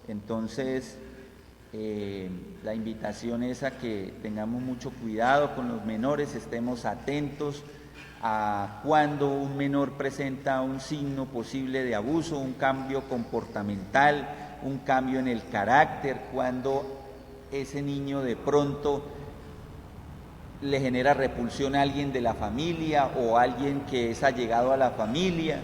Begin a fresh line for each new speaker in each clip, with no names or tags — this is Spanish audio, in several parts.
Entonces, la invitación es a que tengamos mucho cuidado con los menores, estemos atentos a cuando un menor presenta un signo posible de abuso, un cambio comportamental, un cambio en el carácter, cuando ese niño de pronto le genera repulsión a alguien de la familia o a alguien que es allegado a la familia,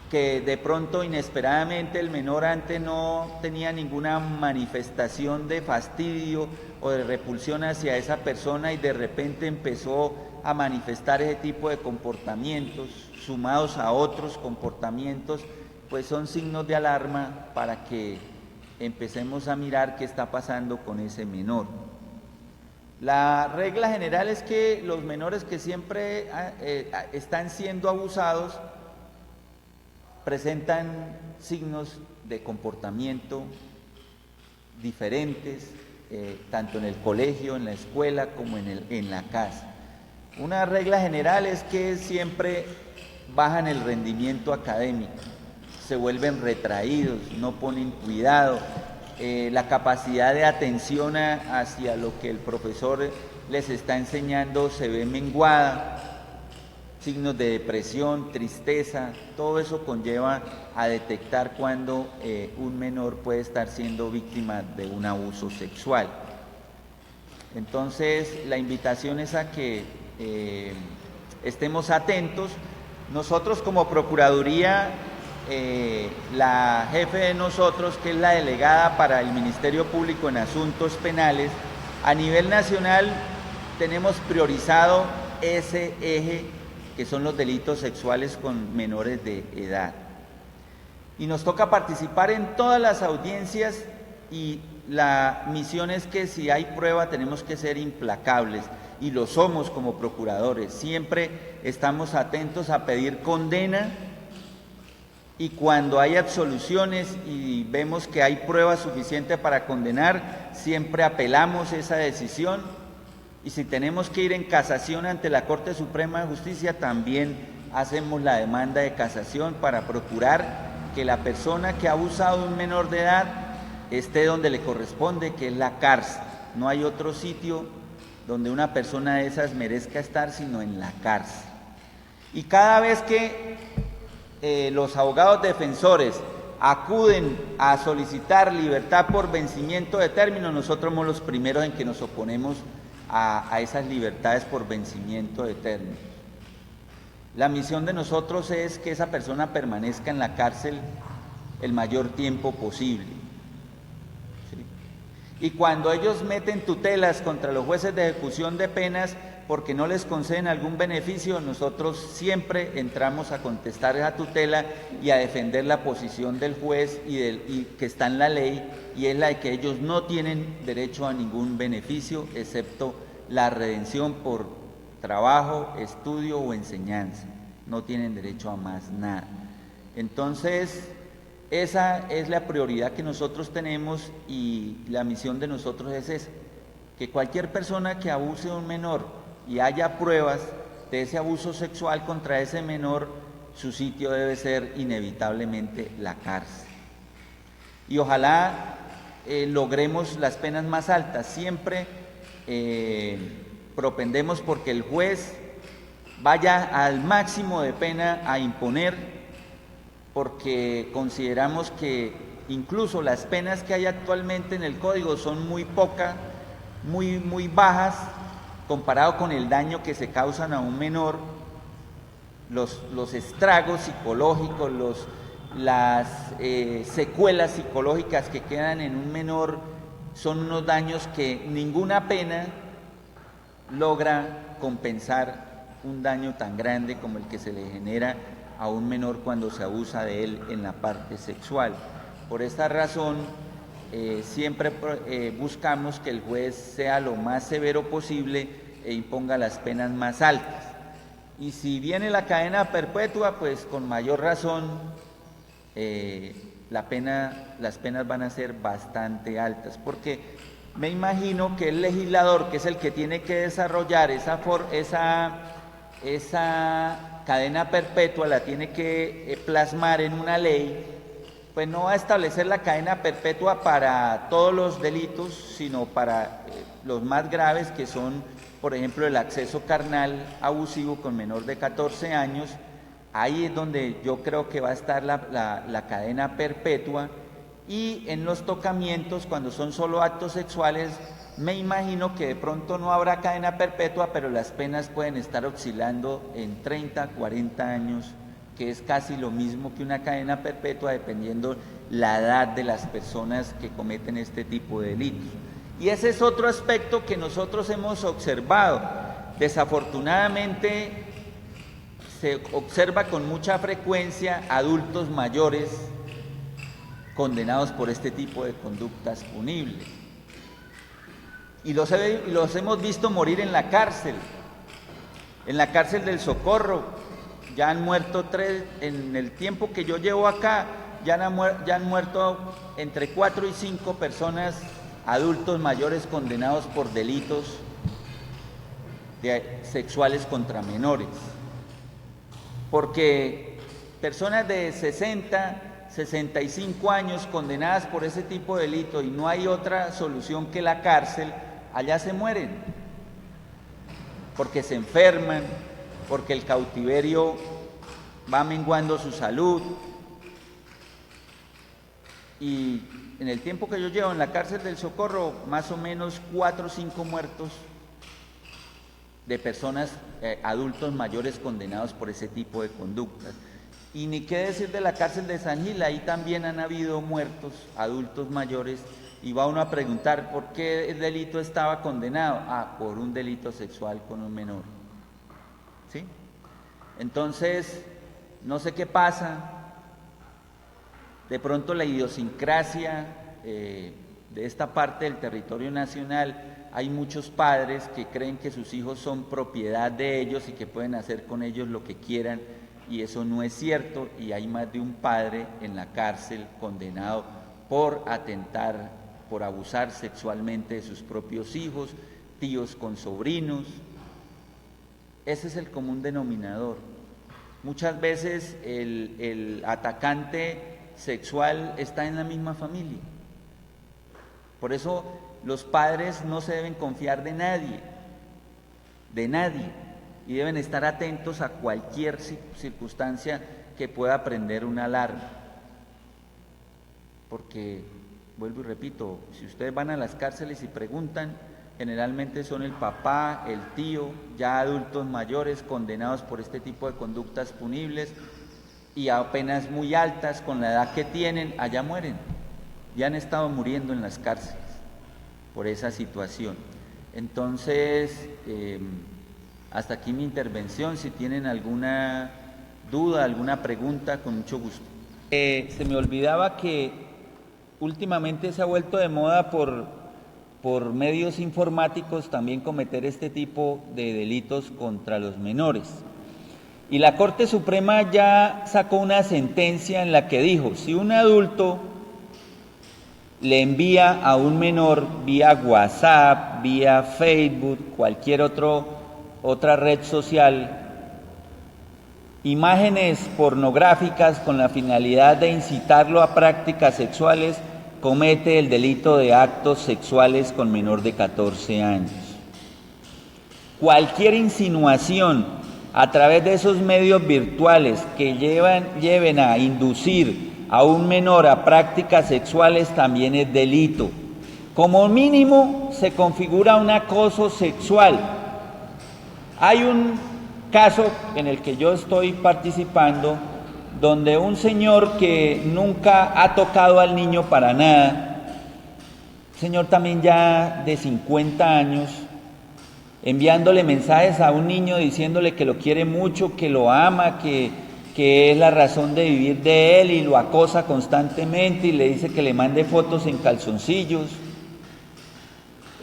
que de pronto inesperadamente el menor antes no tenía ninguna manifestación de fastidio o de repulsión hacia esa persona y de repente empezó a manifestar ese tipo de comportamientos sumados a otros comportamientos, pues son signos de alarma para que empecemos a mirar qué está pasando con ese menor. La regla general es que los menores que siempre están siendo abusados presentan signos de comportamiento diferentes, tanto en el colegio, en la escuela, como en la casa. Una regla general es que siempre bajan el rendimiento académico, se vuelven retraídos, no ponen cuidado, la capacidad de atención hacia lo que el profesor les está enseñando se ve menguada, signos de depresión, tristeza, todo eso conlleva a detectar cuando un menor puede estar siendo víctima de un abuso sexual. Entonces, la invitación es a que estemos atentos. Nosotros como Procuraduría, la jefe de nosotros, que es la delegada para el Ministerio Público en Asuntos Penales, a nivel nacional tenemos priorizado ese eje que son los delitos sexuales con menores de edad. Y nos toca participar en todas las audiencias y la misión es que si hay prueba tenemos que ser implacables y lo somos como procuradores. Siempre estamos atentos a pedir condena y cuando hay absoluciones y vemos que hay prueba suficiente para condenar, siempre apelamos esa decisión. Y si tenemos que ir en casación ante la Corte Suprema de Justicia, también hacemos la demanda de casación para procurar que la persona que ha abusado de un menor de edad esté donde le corresponde, que es la cárcel. No hay otro sitio donde una persona de esas merezca estar sino en la cárcel. Y cada vez que los abogados defensores acuden a solicitar libertad por vencimiento de término, nosotros somos los primeros en que nos oponemos a esas libertades por vencimiento de términos. La misión de nosotros es que esa persona permanezca en la cárcel el mayor tiempo posible. ¿Sí? Y cuando ellos meten tutelas contra los jueces de ejecución de penas porque no les conceden algún beneficio, nosotros siempre entramos a contestar esa tutela y a defender la posición del juez y que está en la ley, y es la de que ellos no tienen derecho a ningún beneficio excepto la redención por trabajo, estudio o enseñanza. No tienen derecho a más nada. Entonces, esa es la prioridad que nosotros tenemos y la misión de nosotros es esa, que cualquier persona que abuse de un menor y haya pruebas de ese abuso sexual contra ese menor, su sitio debe ser inevitablemente la cárcel. Y ojalá logremos las penas más altas. Siempre propendemos porque el juez vaya al máximo de pena a imponer, porque consideramos que incluso las penas que hay actualmente en el Código son muy pocas, muy bajas, comparado con el daño que se causan a un menor, los estragos psicológicos, las secuelas psicológicas que quedan en un menor son unos daños que ninguna pena logra compensar un daño tan grande como el que se le genera a un menor cuando se abusa de él en la parte sexual. Por esta razón, siempre buscamos que el juez sea lo más severo posible e imponga las penas más altas. Y si viene la cadena perpetua, pues con mayor razón las penas van a ser bastante altas, porque me imagino que el legislador, que es el que tiene que desarrollar esa cadena perpetua, la tiene que plasmar en una ley pues no va a establecer la cadena perpetua para todos los delitos, sino para los más graves, que son, por ejemplo, el acceso carnal abusivo con menor de 14 años. Ahí es donde yo creo que va a estar la cadena perpetua. Y en los tocamientos, cuando son solo actos sexuales, me imagino que de pronto no habrá cadena perpetua, pero las penas pueden estar oscilando en 30, 40 años, que es casi lo mismo que una cadena perpetua, dependiendo la edad de las personas que cometen este tipo de delitos. Y ese es otro aspecto que nosotros hemos observado. Desafortunadamente, se observa con mucha frecuencia adultos mayores condenados por este tipo de conductas punibles. Y los hemos visto morir en la cárcel del Socorro. Ya han muerto 3, en el tiempo que yo llevo acá, ya han muerto entre 4 y 5 personas, adultos mayores condenados por delitos sexuales contra menores. Porque personas de 60, 65 años condenadas por ese tipo de delito y no hay otra solución que la cárcel, allá se mueren, porque se enferman, porque el cautiverio va menguando su salud. Y en el tiempo que yo llevo en la cárcel del Socorro, más o menos 4 o 5 muertos de personas, adultos mayores condenados por ese tipo de conductas. Y ni qué decir de la cárcel de San Gil, ahí también han habido muertos, adultos mayores, y va uno a preguntar, ¿por qué el delito estaba condenado? Por un delito sexual con un menor. ¿Sí? Entonces, no sé qué pasa, de pronto la idiosincrasia de esta parte del territorio nacional, hay muchos padres que creen que sus hijos son propiedad de ellos y que pueden hacer con ellos lo que quieran, y eso no es cierto, y hay más de un padre en la cárcel condenado por atentar, por abusar sexualmente de sus propios hijos, tíos con sobrinos. Ese es el común denominador. Muchas veces el atacante sexual está en la misma familia. Por eso los padres no se deben confiar de nadie, y deben estar atentos a cualquier circunstancia que pueda prender una alarma. Porque, vuelvo y repito, si ustedes van a las cárceles y preguntan, generalmente son el papá, el tío, ya adultos mayores condenados por este tipo de conductas punibles, y a penas muy altas con la edad que tienen, allá mueren. Ya han estado muriendo en las cárceles por esa situación. Entonces, hasta aquí mi intervención. Si tienen alguna duda, alguna pregunta, con mucho gusto. Se me olvidaba que últimamente se ha vuelto de moda por medios informáticos también cometer este tipo de delitos contra los menores. Y la Corte Suprema ya sacó una sentencia en la que dijo, si un adulto le envía a un menor vía WhatsApp, vía Facebook, cualquier otra red social, imágenes pornográficas con la finalidad de incitarlo a prácticas sexuales, comete el delito de actos sexuales con menor de 14 años. Cualquier insinuación a través de esos medios virtuales que lleven a inducir a un menor a prácticas sexuales también es delito. Como mínimo se configura un acoso sexual. Hay un caso en el que yo estoy participando donde un señor que nunca ha tocado al niño para nada, señor también ya de 50 años, enviándole mensajes a un niño diciéndole que lo quiere mucho, que lo ama, que es la razón de vivir de él, y lo acosa constantemente y le dice que le mande fotos en calzoncillos.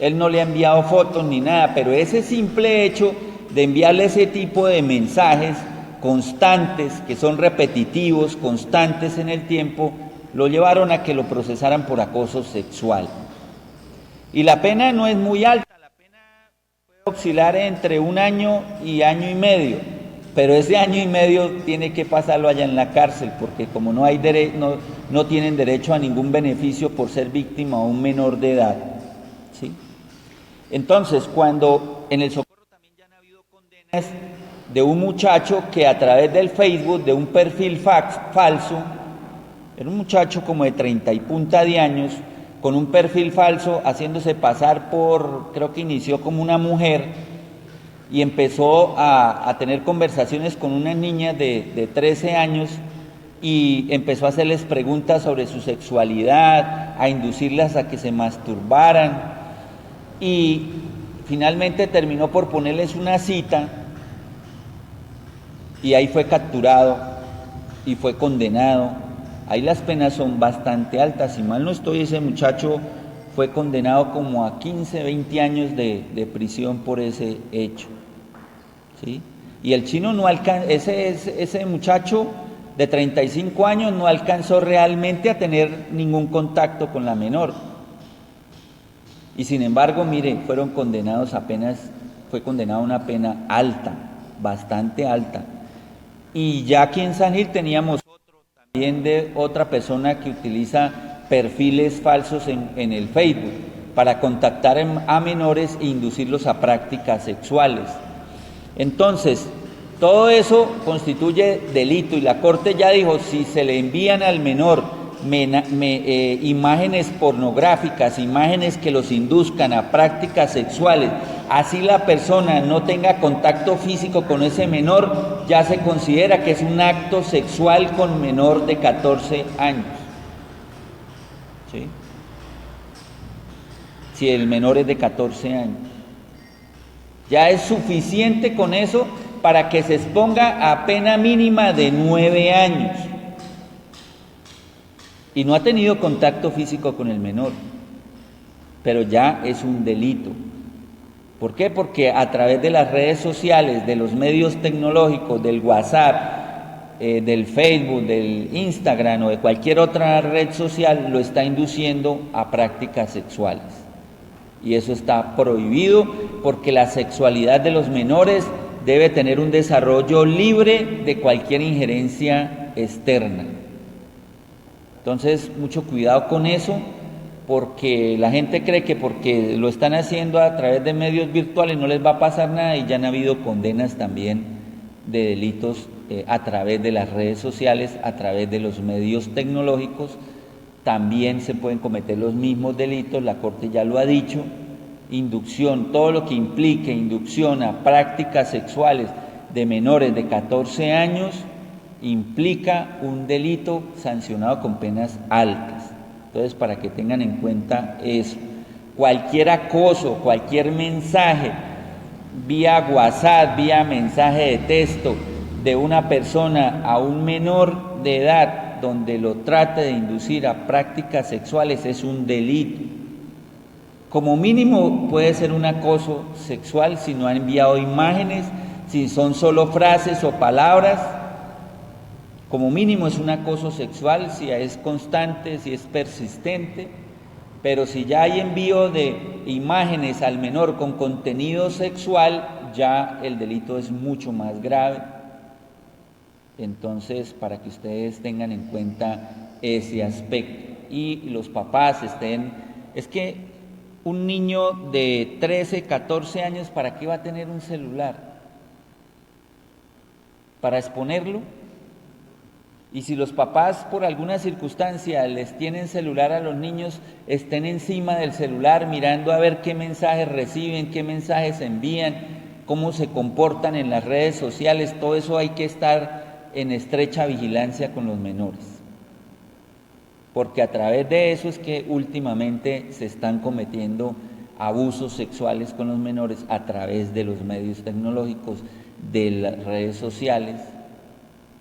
Él no le ha enviado fotos ni nada, pero ese simple hecho de enviarle ese tipo de mensajes constantes, que son repetitivos, constantes en el tiempo, lo llevaron a que lo procesaran por acoso sexual. Y la pena no es muy alta, la pena puede oscilar entre 1 año y 1 año y medio. pero ese año y medio tiene que pasarlo allá en la cárcel, porque como no hay no tienen derecho a ningún beneficio por ser víctima o un menor de edad, ¿sí? Entonces, cuando en el Socorro también ya han habido condenas de un muchacho que a través del Facebook, de un perfil falso, era un muchacho como de 30 y punta de años, con un perfil falso, haciéndose pasar por, creo que inició como una mujer, y empezó a tener conversaciones con unas niñas de 13 años, y empezó a hacerles preguntas sobre su sexualidad, a inducirlas a que se masturbaran, y finalmente terminó por ponerles una cita, y ahí fue capturado y fue condenado. Ahí las penas son bastante altas, si mal no estoy, ese muchacho fue condenado como a 15, 20 años de prisión por ese hecho, ¿sí? Y el chino no alcanzó, ese muchacho de 35 años no alcanzó realmente a tener ningún contacto con la menor. Y sin embargo, mire, fueron condenados fue condenado a una pena alta, bastante alta. Y ya aquí en San Gil teníamos otro también de otra persona que utiliza perfiles falsos en el Facebook para contactar a menores e inducirlos a prácticas sexuales. Entonces, todo eso constituye delito, y la Corte ya dijo, si se le envían al menor imágenes pornográficas, imágenes que los induzcan a prácticas sexuales, así la persona no tenga contacto físico con ese menor, ya se considera que es un acto sexual con menor de 14 años. ¿Sí? Si el menor es de 14 años. Ya es suficiente con eso para que se exponga a pena mínima de 9 años. Y no ha tenido contacto físico con el menor, pero ya es un delito. ¿Por qué? Porque a través de las redes sociales, de los medios tecnológicos, del WhatsApp, del Facebook, del Instagram o de cualquier otra red social, lo está induciendo a prácticas sexuales. Y eso está prohibido, porque la sexualidad de los menores debe tener un desarrollo libre de cualquier injerencia externa. Entonces, mucho cuidado con eso, porque la gente cree que porque lo están haciendo a través de medios virtuales no les va a pasar nada, y ya han habido condenas también de delitos a través de las redes sociales, a través de los medios tecnológicos. También se pueden cometer los mismos delitos, la Corte ya lo ha dicho, inducción, todo lo que implique inducción a prácticas sexuales de menores de 14 años, implica un delito sancionado con penas altas. Entonces, para que tengan en cuenta eso, cualquier acoso, cualquier mensaje vía WhatsApp, vía mensaje de texto de una persona a un menor de edad donde lo trate de inducir a prácticas sexuales es un delito. Como mínimo puede ser un acoso sexual si no ha enviado imágenes, si son solo frases o palabras. Como mínimo es un acoso sexual si es constante, si es persistente, pero si ya hay envío de imágenes al menor con contenido sexual, ya el delito es mucho más grave. Entonces, para que ustedes tengan en cuenta ese aspecto y los papás es que un niño de 13, 14 años, ¿para qué va a tener un celular? ¿Para exponerlo? Y si los papás por alguna circunstancia les tienen celular a los niños, estén encima del celular mirando a ver qué mensajes reciben, qué mensajes envían, cómo se comportan en las redes sociales. Todo eso hay que estar en estrecha vigilancia con los menores, porque a través de eso es que últimamente se están cometiendo abusos sexuales con los menores a través de los medios tecnológicos, de las redes sociales.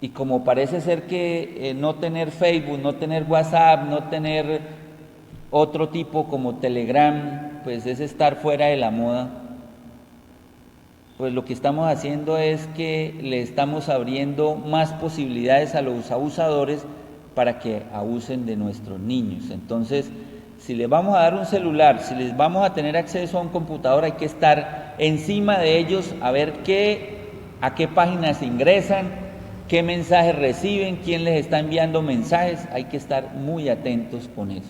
Y como parece ser que no tener Facebook, no tener WhatsApp, no tener otro tipo como Telegram, pues es estar fuera de la moda, pues lo que estamos haciendo es que le estamos abriendo más posibilidades a los abusadores para que abusen de nuestros niños. Entonces, si les vamos a dar un celular, si les vamos a tener acceso a un computador, hay que estar encima de ellos a ver qué a qué páginas ingresan, qué mensajes reciben, quién les está enviando mensajes. Hay que estar muy atentos con eso.